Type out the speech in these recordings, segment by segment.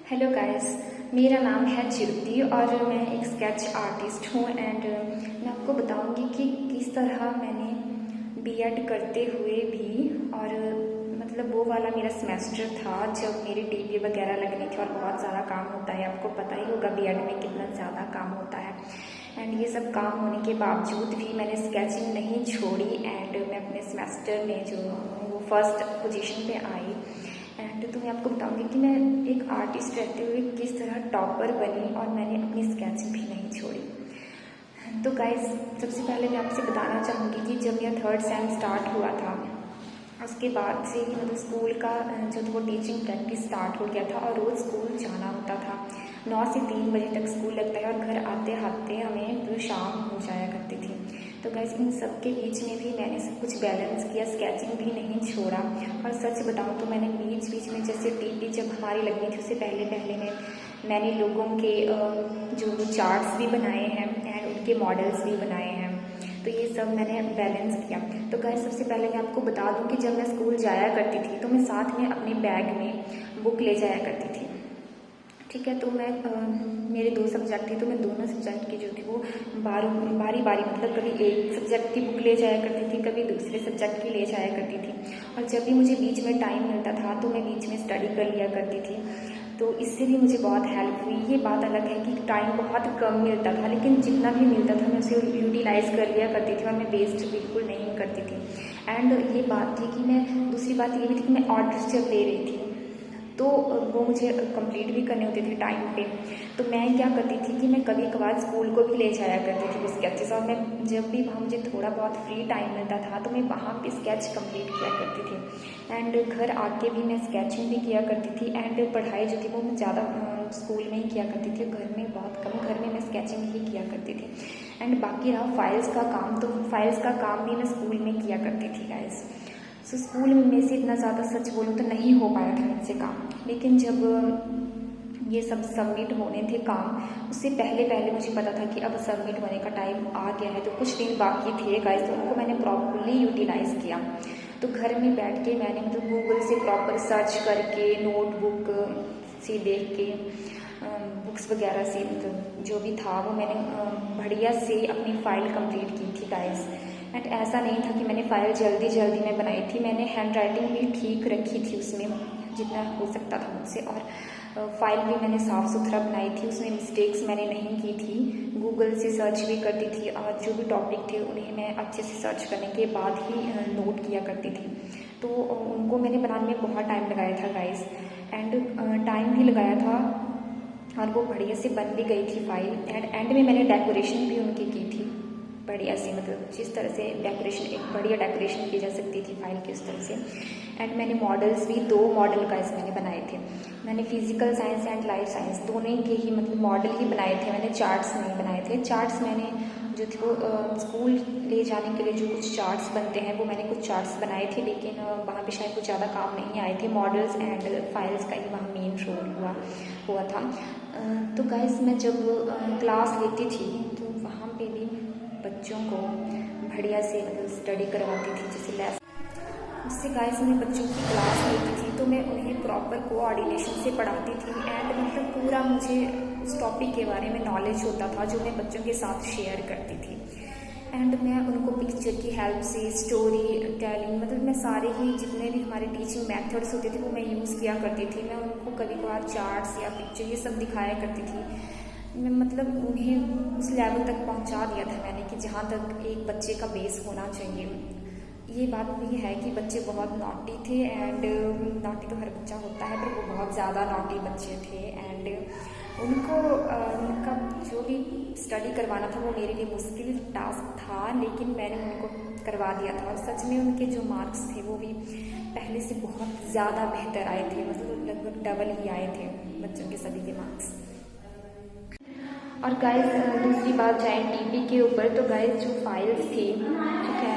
Hello guys, मेरा नाम है ज्योति और मैं एक स्केच आर्टिस्ट हूँ। एंड मैं आपको बताऊँगी कि किस तरह मैंने बीएड करते हुए भी और मतलब वो वाला मेरा सेमेस्टर था जब मेरी डीपी वगैरह लगनी थी और बहुत सारा काम होता है। आपको पता ही होगा बीएड में कितना ज़्यादा काम होता है। एंड ये सब काम होने के बावजूद भी मैंने स्केचिंग नहीं छोड़ी एंड मैं अपने सेमेस्टर में जो वो फर्स्ट पोजीशन पे आई। एंड तो मैं आपको बताऊंगी कि मैं एक आर्टिस्ट रहते हुए किस तरह टॉपर बनी और मैंने अपनी स्केचिंग भी नहीं छोड़ी। तो गाइस, सबसे पहले मैं आपसे बताना चाहूँगी कि जब मेरा थर्ड सेम स्टार्ट हुआ था उसके बाद से ही मतलब स्कूल का जो वो टीचिंग प्रैक्टिस स्टार्ट हो गया था और रोज़ स्कूल जाना होता था। 9 से 3 बजे तक स्कूल लगता है और घर आते आते हमें तो शाम हो जाया करती थी। तो गाइस, इन सब के बीच में भी मैंने सब कुछ बैलेंस किया, स्केचिंग भी नहीं छोड़ा। और सच बताऊं तो मैंने बीच बीच में जैसे डीपी जब हमारी लगनी थी उससे पहले पहले मैंने लोगों के जो चार्ट्स भी बनाए हैं एंड उनके मॉडल्स भी बनाए हैं। तो ये सब मैंने बैलेंस किया। तो गाइस, सबसे पहले मैं आपको बता दूं कि जब मैं स्कूल जाया करती थी तो मैं साथ में अपने बैग में बुक ले जाया करती थी। ठीक है, तो मैं मेरे 2 सब्जेक्ट थे तो मैं दोनों सब्जेक्ट की जो थी वो बारी बारी मतलब कभी एक सब्जेक्ट की बुक ले जाया करती थी, कभी दूसरे सब्जेक्ट की ले जाया करती थी। और जब भी मुझे बीच में टाइम मिलता था तो मैं बीच में स्टडी कर लिया करती थी। तो इससे भी मुझे बहुत हेल्प हुई। ये बात अलग है कि टाइम बहुत कम मिलता था, लेकिन जितना भी मिलता था मैं उसे यूटिलाइज़ कर लिया करती थी और मैं वेस्ट बिल्कुल नहीं करती थी। एंड ये बात थी कि मैं दूसरी बात ये भी थी कि मैं ऑर्डर्स जब ले रही थी तो वो मुझे कंप्लीट भी करने होते थे टाइम पे। तो मैं क्या करती थी कि मैं कभी कभार स्कूल को भी ले जाया करती थी वो स्केचेस, और मैं जब भी वहाँ मुझे थोड़ा बहुत फ्री टाइम मिलता था तो मैं वहाँ पे स्केच कंप्लीट किया करती थी। एंड घर आके भी मैं स्केचिंग भी किया करती थी। एंड पढ़ाई जो थी वो मैं ज़्यादा स्कूल में ही किया करती थी, घर में बहुत कम, घर में मैं स्केचिंग ही किया करती थी। एंड बाकी रहा फाइल्स का काम, तो फाइल्स का काम भी मैं स्कूल में किया करती थी गाइस। सो स्कूल में से इतना ज़्यादा सच बोलूँ तो नहीं हो पाया था मुझसे काम, लेकिन जब ये सब सबमिट होने थे काम उससे पहले पहले मुझे पता था कि अब सबमिट होने का टाइम आ गया है, तो कुछ दिन बाकी थे गाइस, तो उनको मैंने प्रॉपरली यूटिलाइज़ किया। तो घर में बैठ के मैंने मतलब गूगल से प्रॉपर सर्च करके, नोटबुक से देख के, बुक्स वगैरह से मतलब जो भी था वो मैंने बढ़िया से अपनी फ़ाइल कंप्लीट की थी गाइस। एंड ऐसा नहीं था कि मैंने फ़ाइल जल्दी जल्दी में बनाई थी, मैंने हैंड राइटिंग भी ठीक रखी थी उसमें जितना हो सकता था मुझसे, और फाइल भी मैंने साफ़ सुथरा बनाई थी, उसमें मिस्टेक्स मैंने नहीं की थी। गूगल से सर्च भी करती थी और जो भी टॉपिक थे उन्हें मैं अच्छे से सर्च करने के बाद ही नोट किया करती थी। तो उनको मैंने बनाने में बहुत टाइम लगाया था गाइस, एंड टाइम भी लगाया था और वो बढ़िया से बन भी गई थी फाइल। एंड में मैंने डेकोरेशन भी उनकी की थी बढ़िया से, मतलब जिस तरह से डेकोरेशन, एक बढ़िया डेकोरेशन की जा सकती थी फाइल की उस तरह से। एंड मैंने मॉडल्स भी 2 मॉडल गाइस मैंने बनाए थे। मैंने physical science and life science दोनों के ही मतलब मॉडल ही बनाए थे, मैंने चार्ट्स नहीं बनाए थे। चार्ट्स मैंने जो थे वो स्कूल ले जाने के लिए जो कुछ चार्ट्स बनते हैं वो मैंने कुछ चार्ट्स बनाए थे, लेकिन वहाँ पे शायद कुछ ज़्यादा काम नहीं आए थे। मॉडल्स एंड फाइल्स का ही वहाँ मेन रोल हुआ था। तो गाइस, मैं जब क्लास लेती थी तो वहाँ पे भी बच्चों को बढ़िया से मतलब स्टडी करवाती थी, जैसे लेस उससे गाइस मैं बच्चों की क्लास लेती थी तो मैं उन्हें प्रॉपर कोऑर्डिनेशन से पढ़ाती थी। एंड मतलब पूरा मुझे उस टॉपिक के बारे में नॉलेज होता था जो मैं बच्चों के साथ शेयर करती थी। एंड मैं उनको पिक्चर की हेल्प से स्टोरी टेलिंग, मतलब मैं सारे ही जितने भी हमारे टीचिंग मेथड्स होते थे वो मैं यूज़ किया करती थी। मैं उनको कभी कभार चार्ट्स या पिक्चर ये सब दिखाया करती थी। मैं मतलब उन्हें उस लेवल तक पहुंचा दिया था मैंने कि जहाँ तक एक बच्चे का बेस होना चाहिए। ये बात भी है कि बच्चे बहुत नॉटी थे, एंड नॉटी तो हर बच्चा होता है पर वो बहुत ज़्यादा नॉटी बच्चे थे। एंड उनको उनका जो भी स्टडी करवाना था वो मेरे लिए मुश्किल टास्क था, लेकिन मैंने उनको करवा दिया था। और सच में उनके जो मार्क्स थे वो भी पहले से बहुत ज़्यादा बेहतर आए थे, मतलब लगभग डबल ही आए थे बच्चों के सभी के मार्क्स। और गाइस, दूसरी बात जाए डीपी के ऊपर, तो गाइस जो फाइल्स थी, ठीक है,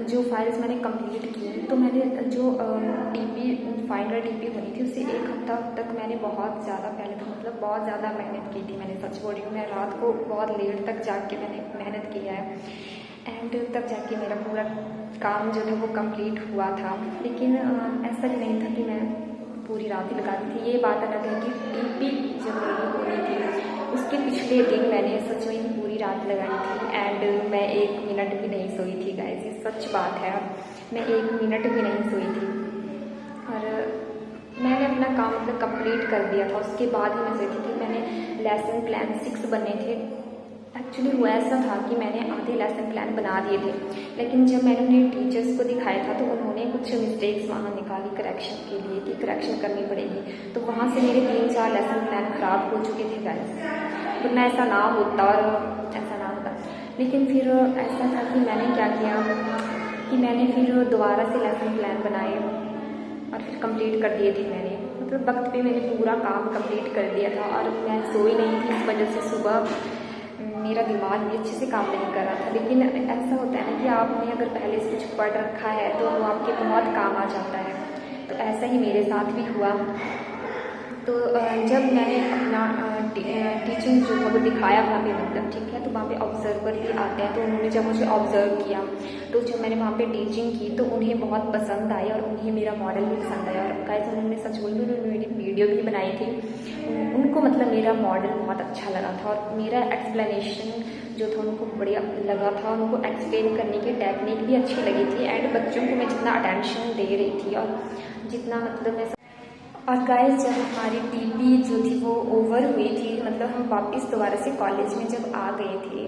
जो फाइल्स मैंने कंप्लीट की तो मैंने जो डीपी फाइनल डीपी होनी थी उससे 1 हफ्ता तक मैंने बहुत ज़्यादा पहले तो मतलब बहुत ज़्यादा मेहनत की थी। मैंने सच बोल रही हूँ, मैं रात को बहुत लेट तक जाके मैंने मेहनत किया है, एंड तब जाके मेरा पूरा काम जो था वो कंप्लीट हुआ था। लेकिन ऐसा भी नहीं था कि मैं पूरी रात ही लगा दी थी। ये बात अलग है कि टीपी जब मेरी हो रही थी उसके पिछले दिन मैंने सच में ही पूरी रात लगाई थी एंड मैं 1 मिनट भी नहीं सोई थी गाइस, ये सच बात है। मैं 1 मिनट भी नहीं सोई थी और मैंने अपना काम मतलब कंप्लीट कर दिया था। उसके बाद ही मैं सोची थी। मैंने लेसन प्लान 6 बने थे। एक्चुअली वो ऐसा था कि मैंने आधे लेसन प्लान बना दिए थे, लेकिन जब मैंने उन्हें टीचर्स को दिखाया था तो उन्होंने कुछ मिस्टेक्स वहाँ निकाली करेक्शन के लिए कि करेक्शन करनी पड़ेगी। तो वहाँ से मेरे 3-4 लेसन प्लान ख़राब हो चुके थे गाइस, वरना ऐसा ना होता और ऐसा ना होता। लेकिन फिर ऐसा था कि मैंने क्या किया कि मैंने फिर दोबारा से लेसन प्लान बनाए और फिर कंप्लीट कर दिए थे। मैंने मतलब वक्त पे मैंने पूरा काम कंप्लीट कर दिया था और मैं सोई नहीं थी। इस वजह से सुबह मेरा दिमाग भी अच्छे से काम नहीं कर रहा था। लेकिन ऐसा होता है ना कि आपने अगर पहले से कुछ पढ़ रखा है तो वो आपके बहुत काम आ जाता है। तो ऐसा ही मेरे साथ भी हुआ। तो जब मैंने अपना टीचिंग जो था वो दिखाया वहाँ पे मतलब ठीक है, तो वहाँ पे ऑब्जर्वर भी आते हैं। तो उन्होंने जब मुझे ऑब्जर्व किया तो जब मैंने वहाँ पे टीचिंग की तो उन्हें बहुत पसंद आई और उन्हें मेरा मॉडल भी पसंद आया। और गाइस उन्होंने सच बोल उन्होंने मेरी वीडियो भी बनाई थी। उनको मतलब मेरा मॉडल बहुत अच्छा लगा था और मेरा एक्सप्लेनेशन जो था उनको बढ़िया लगा था। उनको एक्सप्लेन करने की टेक्निक भी अच्छी लगी थी एंड बच्चों को मैं जितना अटेंशन दे रही थी और जितना मतलब मैं। और गाइस जब हमारी टीपी जो थी वो ओवर हुई थी, मतलब हम वापस दोबारा से कॉलेज में जब आ गए थे,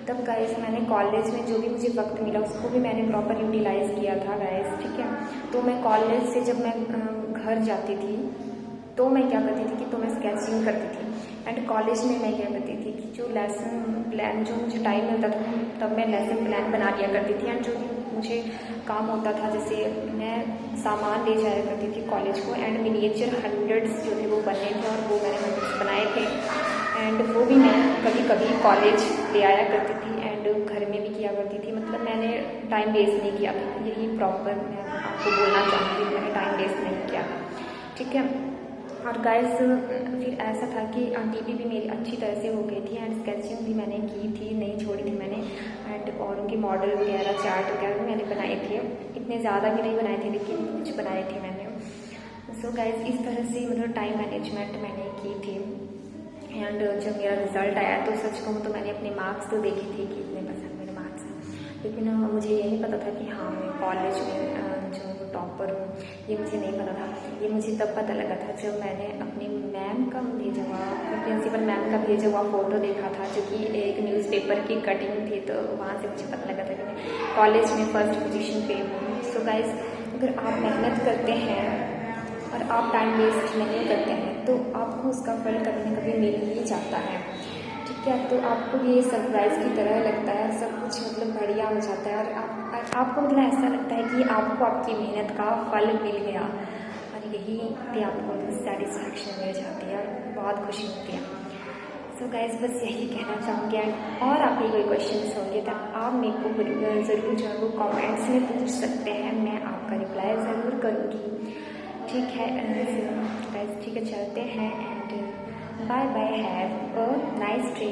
तब गाइस मैंने कॉलेज में जो भी मुझे वक्त मिला उसको भी मैंने प्रॉपर यूटिलाइज़ किया था गाइस, ठीक है। तो मैं कॉलेज से जब मैं घर जाती थी तो मैं क्या करती थी कि तो मैं स्केचिंग करती थी एंड कॉलेज में मैं क्या करती थी कि जो लेसन प्लान जो मुझे टाइम मिलता था तब मैं लेसन प्लान बना लिया करती थी एंड जो मुझे काम होता था जैसे मैं सामान ले जाया करती थी कॉलेज को एंड मिनिएचर 100s जो थे वो बने थे और वो मैंने 100s बनाए थे एंड वो भी मैं कभी कभी कॉलेज ले आया करती थी एंड घर में भी किया करती थी। मतलब मैंने टाइम वेस्ट नहीं किया था, यही प्रॉपर मैं आपको बोलना चाहूँगी कि मैंने टाइम वेस्ट नहीं किया था, ठीक है। और गाइस फिर ऐसा था कि टीपी भी मेरी अच्छी तरह से हो गई थी एंड स्केचिंग भी मैंने की थी, नहीं छोड़ी थी मैंने एंड और उनके मॉडल वगैरह चार्ट वगैरह भी मैंने बनाए थे। इतने ज़्यादा भी नहीं बनाए थे लेकिन कुछ बनाए थे मैंने। सो गाइस इस तरह से मतलब टाइम मैनेजमेंट मैंने की थी एंड जब मेरा रिज़ल्ट आया तो सच कहूँ तो मैंने अपने मार्क्स तो देखे थे कि इतने % मेरे मार्क्स हैं, लेकिन मुझे ये नहीं पता था कि हाँ मैं कॉलेज में जो टॉपर हूँ, ये मुझे नहीं पता था। ये मुझे तब पता लगा था जब मैंने अपनी मैम का भेजा हुआ प्रिंसिपल मैम का भेजा हुआ फ़ोटो देखा था जो कि एक न्यूज़पेपर की कटिंग थी। तो वहाँ से मुझे पता लगा था कि मैं कॉलेज में फर्स्ट पोजीशन पे हूँ। सो गाइस अगर आप मेहनत करते हैं और आप टाइम वेस्ट नहीं करते हैं तो आपको उसका फल कभी न कभी मिल ही जाता है, ठीक है। तो आपको भी ये सरप्राइज़ की तरह लगता है, सब कुछ मतलब बढ़िया हो जाता है और आपको मतलब ऐसा लगता है कि आपको आपकी मेहनत का फल मिल गया और यही पे आपको सेटिस्फैक्शन मिल जाती है और बहुत खुशी होती है। सो गाइस बस यही कहना चाहूँगी और आपके कोई क्वेश्चंस होंगे तो आप मेरे को ज़रूर जो है वो कमेंट्स में पूछ सकते हैं, मैं आपका रिप्लाई ज़रूर करूँगी, ठीक है। गाइस ठीक है चलते हैं and bye bye, have a nice day.